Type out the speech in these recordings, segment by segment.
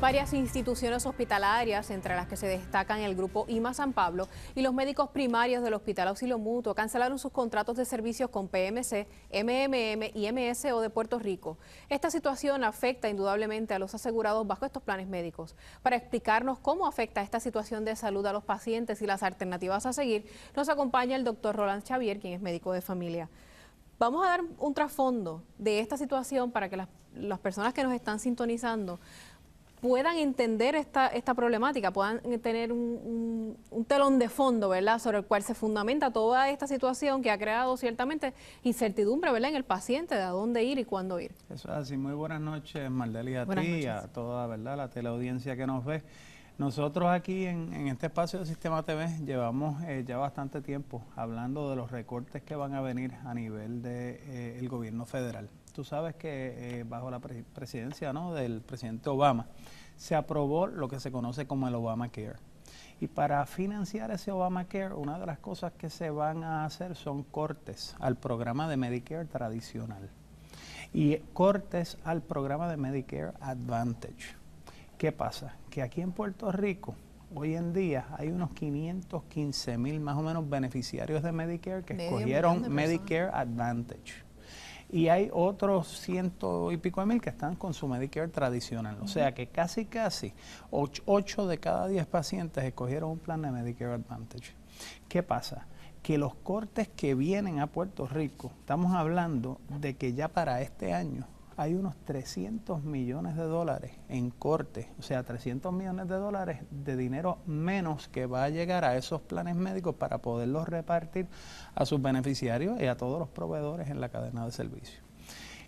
Varias instituciones hospitalarias, entre las que se destacan el grupo IMA San Pablo y los médicos primarios del Hospital Auxilio Mutuo, cancelaron sus contratos de servicios con PMC, MMM y MSO de Puerto Rico. Esta situación afecta indudablemente a los asegurados bajo estos planes médicos. Para explicarnos cómo afecta esta situación de salud a los pacientes y las alternativas a seguir, nos acompaña el doctor Roland Xavier, quien es médico de familia. Vamos a dar un trasfondo de esta situación para que las personas que nos están sintonizando puedan entender esta problemática, puedan tener un telón de fondo, ¿verdad?, sobre el cual se fundamenta toda esta situación que ha creado ciertamente incertidumbre, ¿verdad?, en el paciente de a dónde ir y cuándo ir. Eso es así. Muy buenas noches, Marlely, a ti y a toda, ¿verdad?, la teleaudiencia que nos ve. Nosotros aquí en este espacio de Sistema TV llevamos ya bastante tiempo hablando de los recortes que van a venir a nivel del gobierno federal. Tú sabes que bajo la presidencia, ¿no?, del presidente Obama se aprobó lo que se conoce como el Obamacare. Y para financiar ese Obamacare, una de las cosas que se van a hacer son cortes al programa de Medicare tradicional y cortes al programa de Medicare Advantage. ¿Qué pasa? Que aquí en Puerto Rico, hoy en día, hay unos 515,000 más o menos beneficiarios de Medicare que escogieron Medicare Advantage. Y hay otros 100 y pico de mil que están con su Medicare tradicional. O sea que casi 8 de cada 10 pacientes escogieron un plan de Medicare Advantage. ¿Qué pasa? Que los cortes que vienen a Puerto Rico, estamos hablando de que ya para este año hay unos 300 millones de dólares en cortes, o sea, 300 millones de dólares de dinero menos que va a llegar a esos planes médicos para poderlos repartir a sus beneficiarios y a todos los proveedores en la cadena de servicio.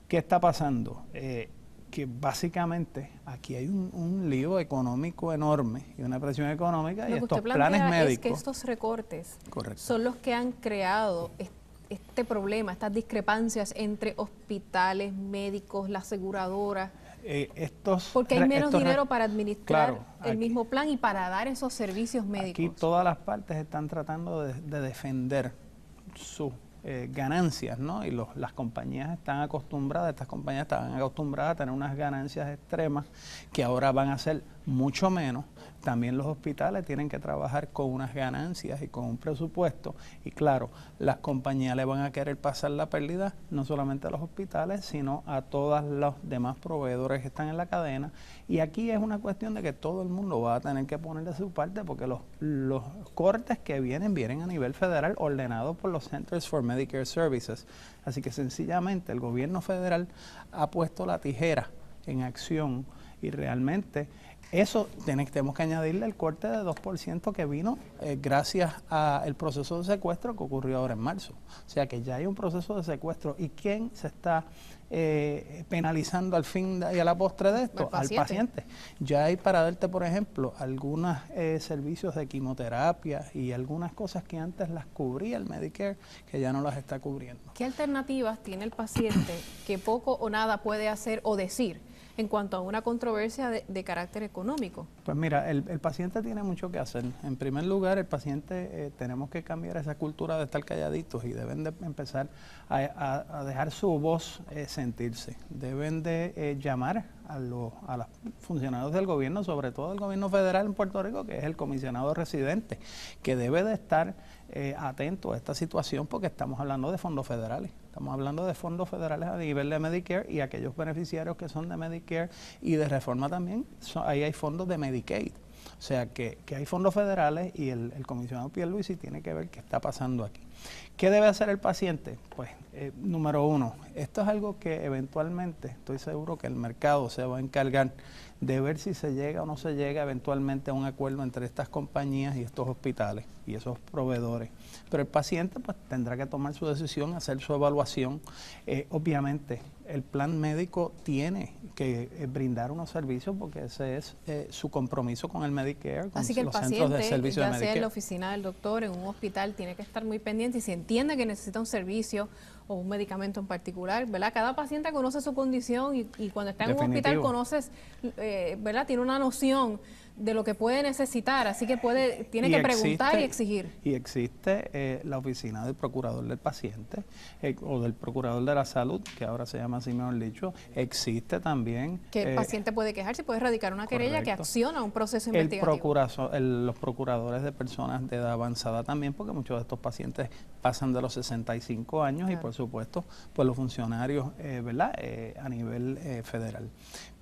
¿Qué está pasando? Que básicamente aquí hay un lío económico enorme y una presión económica y estos planes médicos. Es que estos recortes Correcto. son los que han creado este problema, estas discrepancias entre hospitales, médicos, la aseguradora, porque hay menos dinero para administrar el mismo plan y para dar esos servicios médicos. Aquí todas las partes están tratando de defender sus ganancias, ¿no? Y las compañías están acostumbradas, estas compañías estaban acostumbradas a tener unas ganancias extremas que ahora van a ser mucho menos. También los hospitales tienen que trabajar con unas ganancias y con un presupuesto y claro, las compañías le van a querer pasar la pérdida no solamente a los hospitales, sino a todos los demás proveedores que están en la cadena. Y aquí es una cuestión de que todo el mundo va a tener que poner de su parte porque los cortes que vienen a nivel federal ordenados por los Centers for Medicare Services. Así que sencillamente el gobierno federal ha puesto la tijera en acción y realmente eso tenemos que añadirle el corte de 2% que vino gracias al proceso de secuestro que ocurrió ahora en marzo. O sea que ya hay un proceso de secuestro. ¿Y quién se está penalizando al fin y a la postre de esto? Al paciente. Ya hay para darte, por ejemplo, algunos servicios de quimioterapia y algunas cosas que antes las cubría el Medicare, que ya no las está cubriendo. ¿Qué alternativas tiene el paciente que poco o nada puede hacer o decir en cuanto a una controversia de carácter económico? Pues mira, el paciente tiene mucho que hacer. En primer lugar, el paciente tenemos que cambiar esa cultura de estar calladitos y deben de empezar a dejar su voz sentirse. Deben de llamar a los funcionarios del gobierno, sobre todo el gobierno federal en Puerto Rico, que es el comisionado residente, que debe de estar atento a esta situación porque estamos hablando de fondos federales. Estamos hablando de fondos federales a nivel de Medicare y aquellos beneficiarios que son de Medicare y de reforma también, ahí hay fondos de Medicaid. O sea que hay fondos federales y el comisionado Pierluisi tiene que ver qué está pasando aquí. ¿Qué debe hacer el paciente? Pues, número uno, esto es algo que eventualmente, estoy seguro que el mercado se va a encargar de ver si se llega o no se llega eventualmente a un acuerdo entre estas compañías y estos hospitales y esos proveedores. Pero el paciente pues tendrá que tomar su decisión, hacer su evaluación. Obviamente, el plan médico tiene que brindar unos servicios porque ese es su compromiso con el Medicare, con Así que los centros de servicio de Medicare. Ya sea en la oficina del doctor, en un hospital, tiene que estar muy pendiente y si entiende que necesita un servicio o un medicamento en particular, ¿verdad? Cada paciente conoce su condición y cuando está en un Definitivo. hospital conoces, ¿verdad? Tiene una noción de lo que puede necesitar, así que tiene que preguntar y exigir. Y existe la oficina del procurador del paciente o del procurador de la salud, que ahora se llama así mejor dicho. Existe también que el paciente puede quejarse, puede radicar una querella que acciona un proceso investigativo. Los procuradores de personas de edad avanzada también, porque muchos de estos pacientes pasan de los 65 años, claro. Y por supuesto pues los funcionarios ¿verdad? A nivel federal.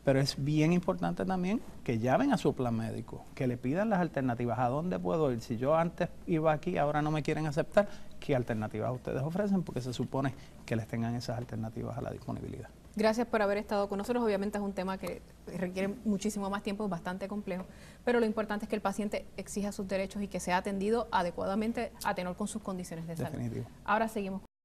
Pero es bien importante también que llamen a su plan médico, que le pidan las alternativas. ¿A dónde puedo ir? Si yo antes iba aquí, ahora no me quieren aceptar, ¿qué alternativas ustedes ofrecen? Porque se supone que les tengan esas alternativas a la disponibilidad. Gracias por haber estado con nosotros. Obviamente es un tema que requiere muchísimo más tiempo, es bastante complejo, pero lo importante es que el paciente exija sus derechos y que sea atendido adecuadamente a tenor con sus condiciones de salud. Definitivo. Ahora seguimos.